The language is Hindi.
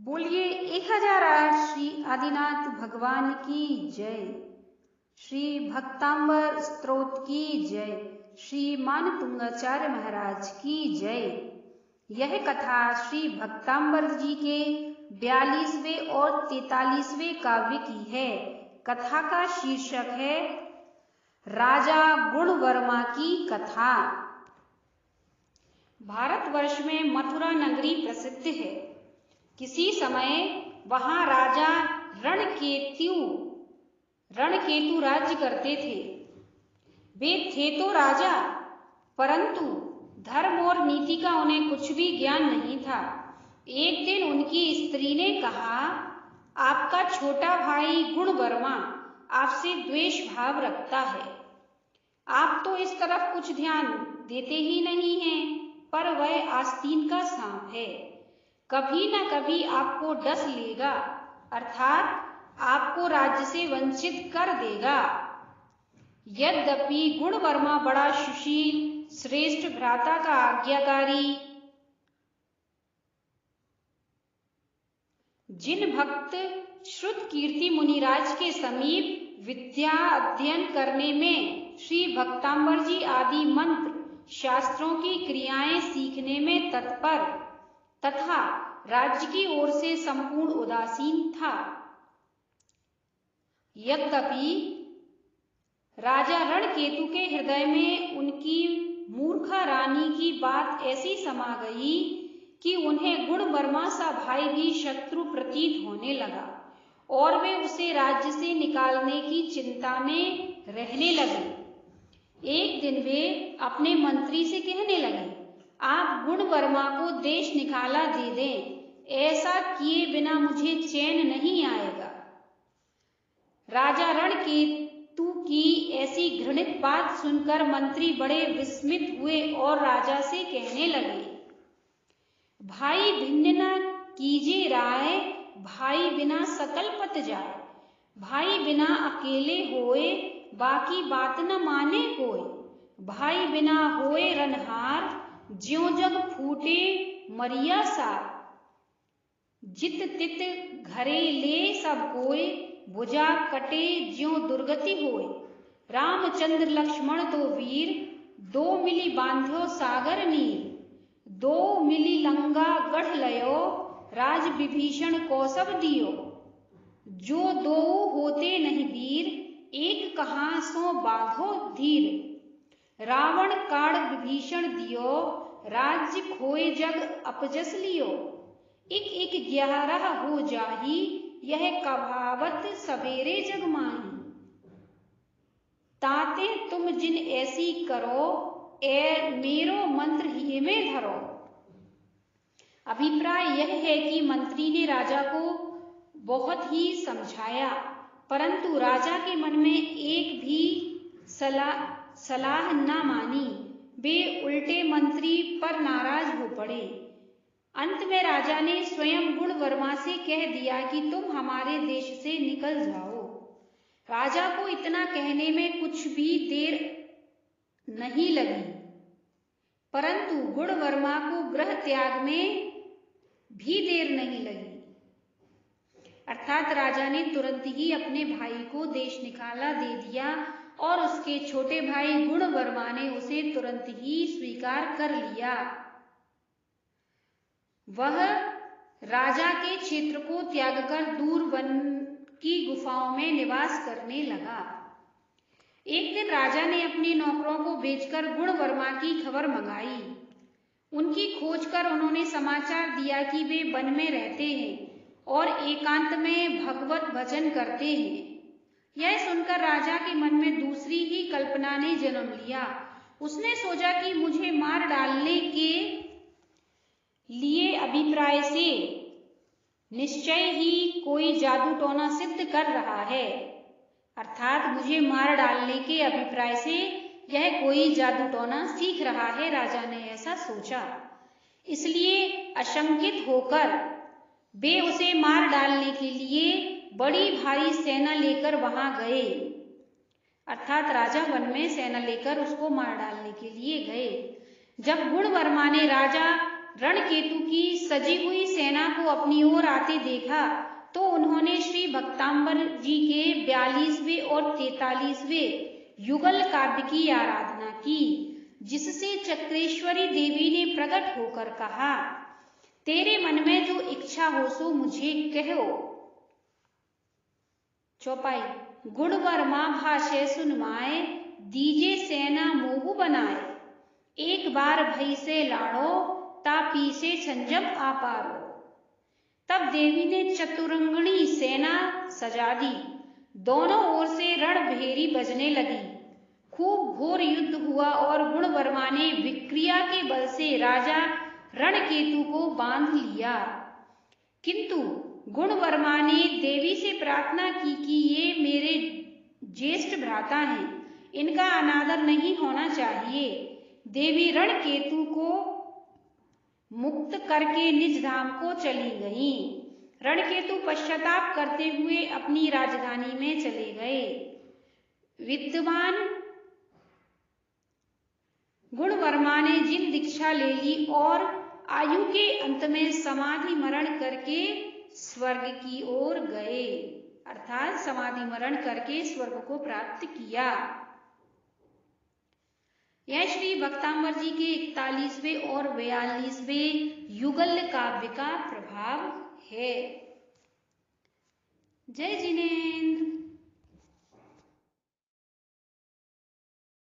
बोलिए 1008 श्री आदिनाथ भगवान की जय। श्री भक्तांबर स्तोत्र की जय। श्री मानतुंगाचार्य महाराज की जय। यह कथा श्री भक्तांबर जी के 42वें और 43वें काव्य की है। कथा का शीर्षक है राजा गुणवर्मा की कथा। भारतवर्ष में मथुरा नगरी प्रसिद्ध है। किसी समय वहां राजा रणकेतु राज्य करते थे। वे थे तो राजा, परंतु धर्म और नीति का उन्हें कुछ भी ज्ञान नहीं था। एक दिन उनकी स्त्री ने कहा, आपका छोटा भाई गुणवर्मा आपसे द्वेष भाव रखता है। आप तो इस तरफ कुछ ध्यान देते ही नहीं हैं, पर वह आस्तीन का सांप है। कभी न कभी आपको डस लेगा, अर्थात आपको राज्य से वंचित कर देगा। यद्यपि गुणवर्मा बड़ा सुशील, श्रेष्ठ भ्राता का आज्ञाकारी, जिन भक्त श्रुत कीर्ति मुनिराज के समीप विद्या अध्ययन करने में, श्री भक्तांबर जी आदि मंत्र शास्त्रों की क्रियाएं सीखने में तत्पर तथा राज्य की ओर से संपूर्ण उदासीन था। यद्यपि राजा रणकेतु के हृदय में उनकी मूर्खा रानी की बात ऐसी समा गई कि उन्हें गुणवर्मा सा भाई भी शत्रु प्रतीत होने लगा और वे उसे राज्य से निकालने की चिंता में रहने लगे। एक दिन वे अपने मंत्री से कहने लगे, आप गुणवर्मा को देश निकाला दे दें, ऐसा किए बिना मुझे चैन नहीं आएगा। राजा रणकेतु की ऐसी घृणित बात सुनकर मंत्री बड़े विस्मित हुए और राजा से कहने लगे, भाई भिन्न न कीजे राय, भाई बिना सकल पत जाए। भाई बिना अकेले होए, बाकी बात न माने कोई। भाई बिना होए रनहार, ज्यों जग फूटे मरिया सार। जित तित घरे ले सब कोय, भुजा कटे ज्यों दुर्गति होय। रामचंद्र लक्ष्मण दो वीर, दो मिली बांध्यो सागर नीर। दो मिली लंगा गढ़ लयो, राज विभीषण को सब दियो। जो दो होते नहीं वीर, एक कहाँ सो बाधो धीर। रावण काढ़ विभीषण दियो, राज्य खोए जग अपजस लियो। एक एक 11 हो जाही, यह कहावत सवेरे जग माही। ताते तुम जिन ऐसी करो, ए मेरो मंत्र ही में धरो। अभिप्राय यह है कि मंत्री ने राजा को बहुत ही समझाया, परंतु राजा के मन में एक भी सलाह न मानी। वे उल्टे मंत्री पर नाराज हो पड़े। अंत में राजा ने स्वयं गुणवर्मा से कह दिया कि तुम हमारे देश से निकल जाओ। राजा को इतना कहने में कुछ भी देर नहीं लगी, परंतु गुणवर्मा को गृह त्याग में भी देर नहीं लगी। अर्थात राजा ने तुरंत ही अपने भाई को देश निकाला दे दिया और उसके छोटे भाई गुणवर्मा ने उसे तुरंत ही स्वीकार कर लिया। वह राजा के क्षेत्र को त्याग कर दूर वन की गुफाओं में निवास करने लगा। एक दिन राजा ने अपने नौकरों को भेजकर गुणवर्मा की खबर मंगाई। उनकी खोज कर उन्होंने समाचार दिया कि वे वन में रहते हैं और एकांत में भगवत भजन करते हैं। यह सुनकर राजा के मन में दूसरी ही कल्पना ने जन्म लिया। उसने सोचा कि मुझे मार डालने के लिए अभिप्राय से निश्चय ही कोई जादू टोना सिद्ध कर रहा है। अर्थात मुझे मार डालने के अभिप्राय से यह कोई जादू टोना सीख रहा है। राजा ने ऐसा सोचा, इसलिए आशंकित होकर वे उसे मार डालने के लिए बड़ी भारी सेना लेकर वहां गए। अर्थात राजा वन में सेना लेकर उसको मार डालने के लिए गए। जब गुणवर्मा ने राजा रणकेतु की सजी हुई सेना को अपनी ओर आते देखा तो उन्होंने श्री भक्तांबर जी के 42वें और 43वें युगल काव्य की आराधना की, जिससे चक्रेश्वरी देवी ने प्रकट होकर कहा, तेरे मन में जो इच्छा हो सो मुझे कहो। चौपाई। गुण वर्मा भाषे सुन माए, दीजे सेना मोहु बनाए, एक बार भई से लाड़ो, तापी से संजम आपारो। तब देवी ने चतुरंगणी सेना सजा दी, दोनों ओर से रणभेरी बजने लगी। खूब घोर युद्ध हुआ और गुणवर्मा ने विक्रिया के बल से राजा रणकेतु को बांध लिया, किंतु गुणवर्मा ने देवी से प्रार्थना की कि ये मेरे ज्येष्ठ भ्राता हैं, इनका अनादर नहीं होना चाहिए। देवी रणकेतु को मुक्त करके निज धाम को चली गईं। रणकेतु पश्चाताप करते हुए अपनी राजधानी में चले गए। विद्वान गुणवर्मा ने जिन दीक्षा ले ली और आयु के अंत में समाधि मरण करके स्वर्ग की ओर गए, अर्थात समाधि मरण करके स्वर्ग को प्राप्त किया। यह श्री भक्तांबर जी के 41वें और 42वें युगल काव्य का प्रभाव है। जय जिनेंद्र।